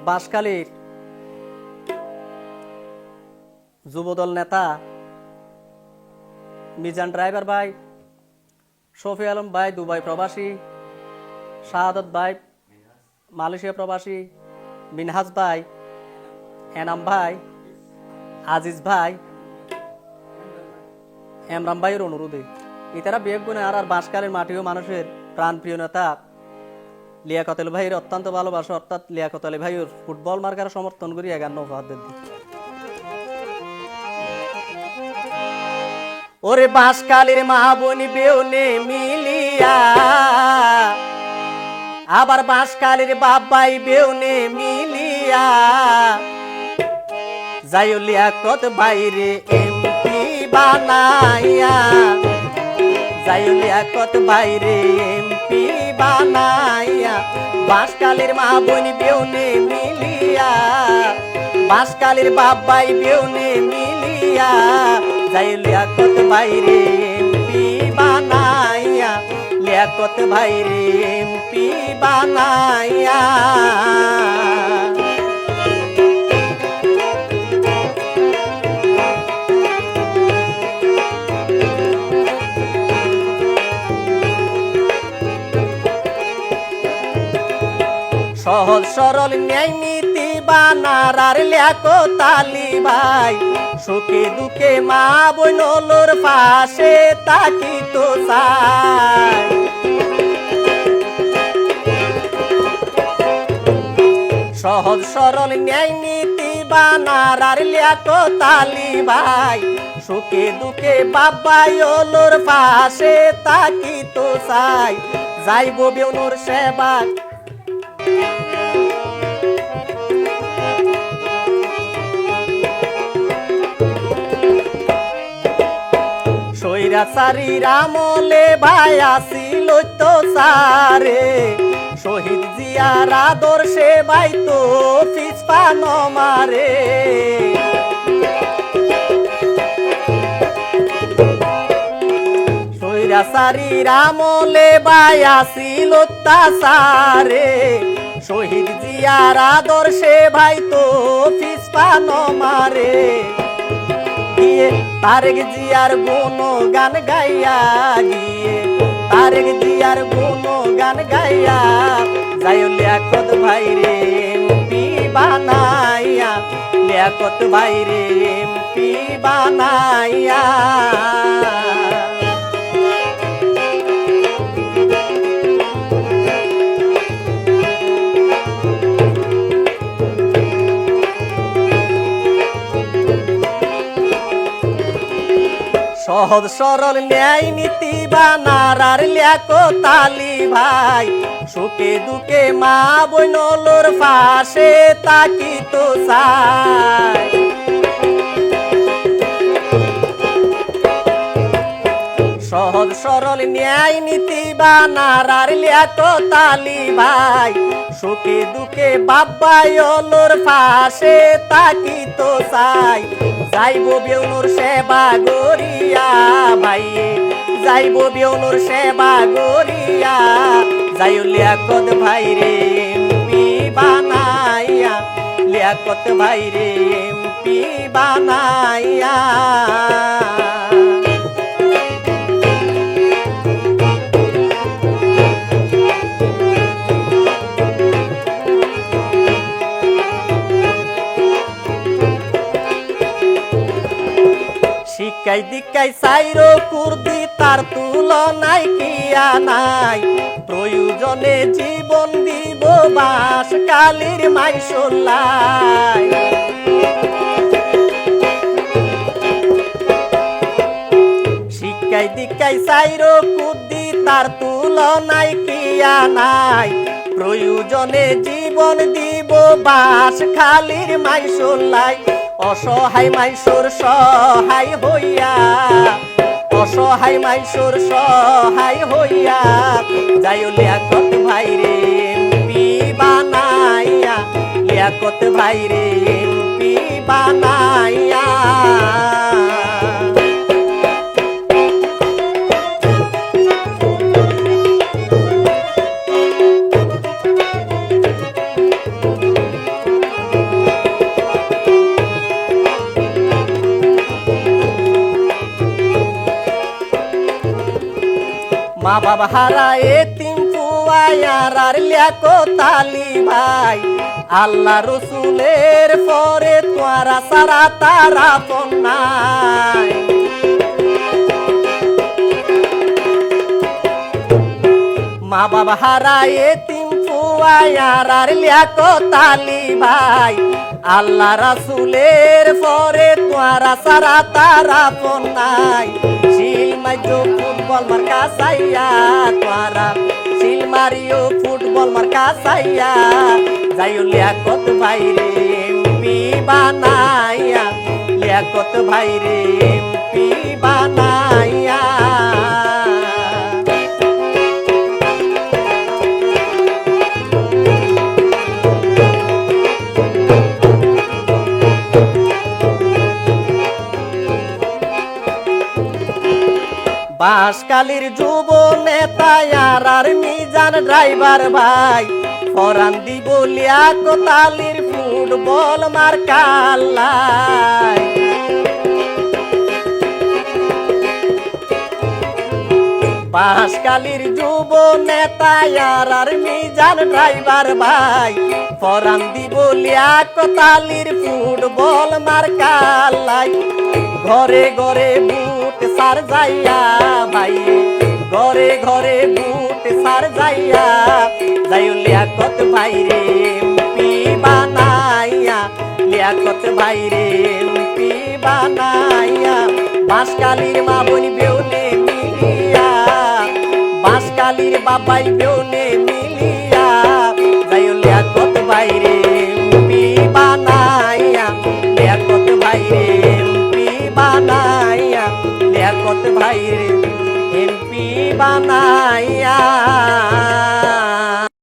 বাঁশখালীর যুবদল নেতা মিজান ড্রাইভার ভাই, শফি আলম ভাই দুবাই প্রবাসী, শাহাদত ভাই মালয়েশিয়া প্রবাসী, মিনহাজ ভাই, এনাম ভাই, আজিজ ভাই, এমরান ভাইয়ের অনুরোধে ইতারা বিয়োগ গুণে আর বাঁশখালীর মাটিও মানুষের প্রাণপ্রিয় নেতা লিয়াকত আলী ভাইয়ের অত্যন্ত ভালোবাসা, অর্থাৎ লিয়াকত আলী ভাইয়ের ফুটবল মার্কার সমর্থন করি 11 উপহার দিন। ওরে বাঁশখালীর মা বোনি বেউনে মিলিয়া, আবার বাঁশখালীর বাবাই বেউনে মিলিয়া, যাইও লিয়াকত বাইরে এমপি বানাইয়া, যাইও লিয়াকত বাইরে এমপি বানাইয়া, বাঁশখালীর মা বোনি বেউনে মিলিয়া, বাঁশখালীর বাবাই বেউনে মিলিয়া, যাইও লিয়াকত বাইরে এমপি বানাইয়া, লিয়াকত বাইরে এমপি বানাইয়া। সহজ সরল ন্যায় নীতি বানার লিয়াকত আলী ভাই, সুখে দুঃখে মা বোনলোর পাশে তাকিত চাই। সহজ সরল ন্যায় নীতি বানার লিয়াকত আলী ভাই, সুখে দুঃখে বাবাই ওলোর পাশে তাকিত চাই। যাইব বেউনোর সেবা স্বৈরাচারীর আমলে ভাই আসিল সারে, শহীদ জিয়ার আদর্শে ভাই তো পিছপা নমারে। স্বৈরাচারীর আমলে ভাই আসিল সারে, শহীদ জিয়ার আদর্শে ভাই তো পিছপা নমারে। তারেক জিয়ার গুণ গান গাইয়া গিয়ে, তারেক জিয়ার গুণ গান গাইয়া, যাইও লিয়াকত ভাইরে এমপি বানাইয়া, লিয়াকত ভাইরে এমপি বানাইয়া। সহজ সরল ন্যায় নীতি বানার লিয়াকত আলী ভাই, সুখে দুঃখে মা বোনলোর পাশে তাকিত চাই। সহজ সরল ন্যায় নীতি বানার লিয়াকত আলী ভাই, সুখে দুঃখে বাবাই ওলোর পাশে তাকিত চাই। যাইব বেউনোর সেবা গরিয়া ভাইয়ে, যাইব বেউনোর সেবা গরিয়া, যাইও লিয়াকত ভাইরে এমপি বানাইয়া, লিয়াকত ভাইরে এমপি বানাইয়া। শিক্ষাই দীক্ষাই সাইরো কুর্দি তার তুলনায় কিয়া নাই, প্রয়োজনে জীবন দিব বাঁশখালীর মাইশোল্লাই। শিক্ষাই দীক্ষাই সাইরো কুর্দি তার তুলনায় কিয়া নাই, প্রয়োজনে জীবন দিব বাঁশখালীর মাইশোল্লাই। অসহায় মাইশোর সহায় হইয়া, অসহায় মাইশোর সহায় হইয়া, যাইও লিয়াকত ভাইরে এমপি বানাইয়া, লিয়াকত ভাইরে এমপি বানাইয়া। মা বাবা হারা এতিম ফুয়ায়ার আর লিয়াকত আলী ভাই আল্লাহ রসুলের পরে তোরা সারা তারা নাই। মা বাবা হারা এতিম ফুয়ায়ার আর লিয়াকত আলী ভাই আল্লাহ রাসুলের পরে তোরা সারা তারা নাই। শিলমাইজো ফুটবল মার্কা সাইয়া তোরা শিলমারিও ফুটবল মার্কা সাইয়া যাইও লিয়াকত ভাইরে এমপি বানাইয়া লিয়াকত ভাইরে এমপি বানাইয়া। বাঁশখালীর যুব নেতা আর মিজান ড্রাইভার ভাই ফরান দিব লিয়াকত আলীর ফুটবল মার্কা আল্লাহ। বাঁশখালীর যুব নেতা আর মিজান ড্রাইভার ভাই ফরান দিব লিয়াকত আলীর ফুটবল মার্কা আল্লাহ। ঘরে ঘরে বুট সার যাইয়া ভাই ঘরে ঘরে বুট সার যাইয়া যাইও লিয়াকত ভাইরে এমপি বানাইয়া লিয়াকত ভাইরে এমপি বানাইয়া। বাঁশখালীর মা বোন বেউনে মিলিয়া বাঁশখালীর বাবাই বেউনে মিলিয়া যাইও লিয়াকত ভাইরে এমপি বানাইয়া লিয়াকত ভাইরে এমপি বানাইয়া লিয়াকত ভাইরে এমপি বানাইয়া।